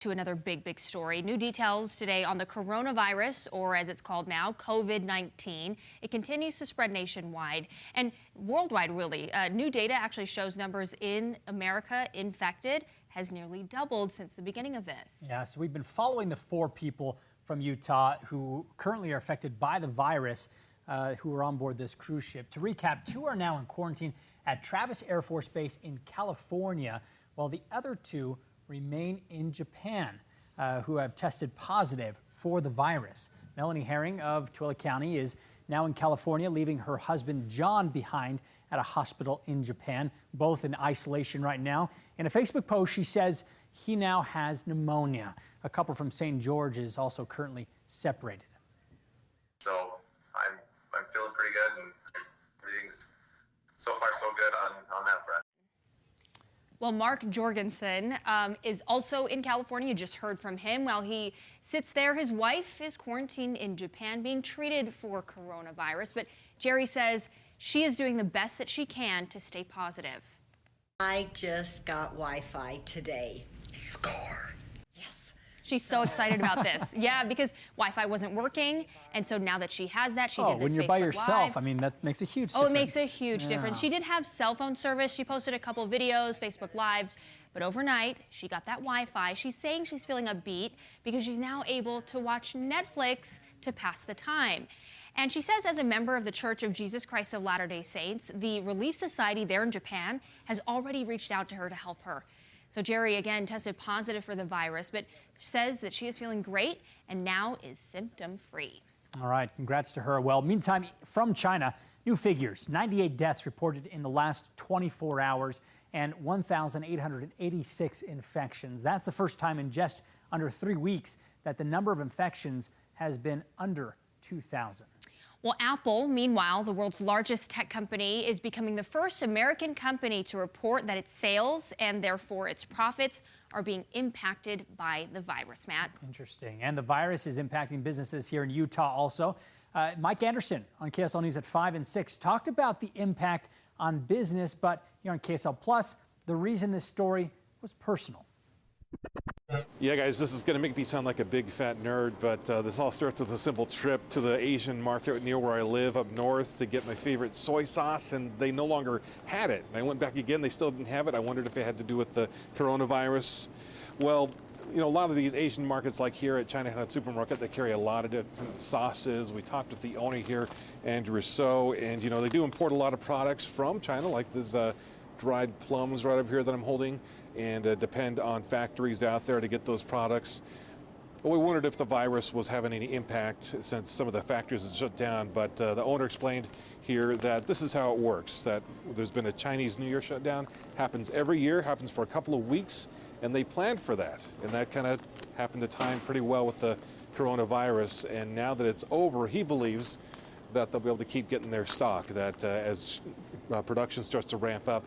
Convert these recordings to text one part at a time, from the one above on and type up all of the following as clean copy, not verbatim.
To another big story. New details today on the coronavirus, or as it's called now, COVID-19. It continues to spread nationwide and worldwide, really. New data actually shows numbers in America infected has nearly doubled since the beginning of this. Yeah, so we've been following the 4 people from Utah who currently are affected by the virus who are on board this cruise ship. To recap, 2 are now in quarantine at Travis Air Force Base in California, while the other 2 remain in Japan, who have tested positive for the virus. Melanie Herring of Tooele County is now in California, leaving her husband John behind at a hospital in Japan, both in isolation right now. In a Facebook post, she says he now has pneumonia. A couple from St. George is also currently separated. So I'm feeling pretty good, and everything's so far so good on that front. Well, Mark Jorgensen is also in California. You just heard from him. While he sits there, his wife is quarantined in Japan, being treated for coronavirus. But Jerry says she is doing the best that she can to stay positive. I just got Wi-Fi today. Score. Yes. She's so excited about this. Yeah, because Wi-Fi wasn't working. And so now that she has that, she did this when you're Facebook by yourself, Live. I mean, that makes a huge difference. Oh, it makes a huge difference. She did have cell phone service. She posted a couple videos, Facebook Lives. But overnight, she got that Wi-Fi. She's saying she's feeling upbeat because she's now able to watch Netflix to pass the time. And she says, as a member of the Church of Jesus Christ of Latter-day Saints, the Relief Society there in Japan has already reached out to her to help her. So Jerry, again, tested positive for the virus, but says that she is feeling great and now is symptom-free. All right, congrats to her. Well, meantime, from China, new figures. 98 deaths reported in the last 24 hours and 1,886 infections. That's the first time in just under 3 weeks that the number of infections has been under 2,000. Well, Apple, meanwhile, the world's largest tech company, is becoming the first American company to report that its sales and therefore its profits are being impacted by the virus, Matt. Interesting. And the virus is impacting businesses here in Utah also. Mike Anderson on KSL News at 5 and 6 talked about the impact on business, but here on KSL Plus, the reason this story was personal. Yeah, guys, this is going to make me sound like a big fat nerd, but this all starts with a simple trip to the Asian market near where I live up north to get my favorite soy sauce, and they no longer had it. I went back again, they still didn't have it. I wondered if it had to do with the coronavirus. Well, you know, a lot of these Asian markets like here at Chinatown Supermarket, they carry a lot of different sauces. We talked with the owner here, Andrew Rousseau, and you know, they do import a lot of products from China, like this dried plums right over here that I'm holding, and depend on factories out there to get those products. But we wondered if the virus was having any impact since some of the factories had shut down, but the owner explained here that this is how it works, that there's been a Chinese New Year shutdown, happens every year, happens for a couple of weeks, and they planned for that. And that kind of happened to time pretty well with the coronavirus, and now that it's over, he believes that they'll be able to keep getting their stock, that as production starts to ramp up,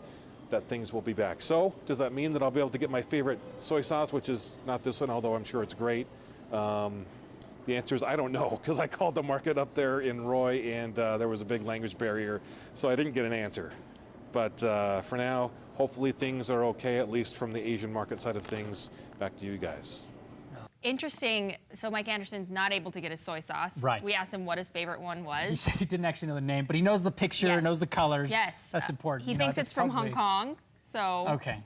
that things will be back. So does that mean that I'll be able to get my favorite soy sauce, which is not this one, although I'm sure it's great? The answer is I don't know, because I called the market up there in Roy and there was a big language barrier, so I didn't get an answer. But for now, hopefully things are okay, at least from the Asian market side of things. Back to you guys. Interesting. So Mike Anderson's not able to get his soy sauce. Right. We asked him what his favorite one was. He said he didn't actually know the name, but he knows the picture, Yes. knows the colors. Yes. That's important. He thinks it's from Hong Kong. So okay.